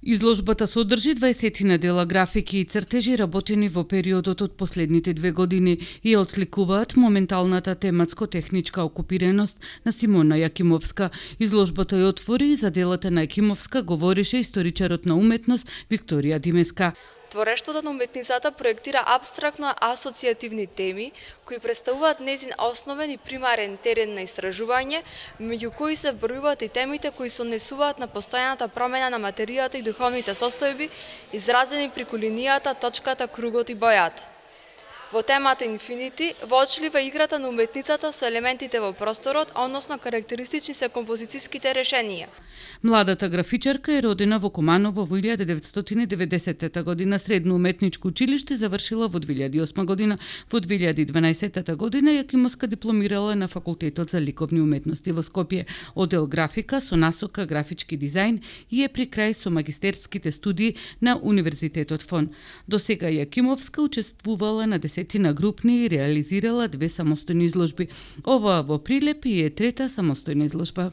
Изложбата содржи 20 дела графики и цртежи работени во периодот од последните 2 години и отсликуваат моменталната тематско-техничка окупираност на Симона Јакимовска. Изложбата ја отвори и за делата на Јакимовска говорише историчарот на уметност Викторија Димеска. Творештвото на уметницата проектира апстрактно асоцијативни теми, кои представуваат незин основен и примарен терен на истражување, меѓу кои се вбројуваат и темите кои се однесуваат на постојаната промена на материјата и духовните состојби, изразени преку линијата, точката, кругот и бојата. Во темата Инфинити, воочлива играта на уметницата со елементите во просторот, односно карактеристични се композицијските решенија. Младата графичарка е родена во Куманово во 1990 година, средно уметничко училиште завршила во 2008 година. Во 2012 година Јакимовска дипломирала на Факултетот за ликовни уметности во Скопје, одел графика со насока графички дизајн и е при крај со магистерските студии на Универзитетот ФОН. До сега Јакимовска учествувала на десетина групни и реализирала 2 самостојни изложби. Ова во Прилеп и е 3-та самостојна изложба.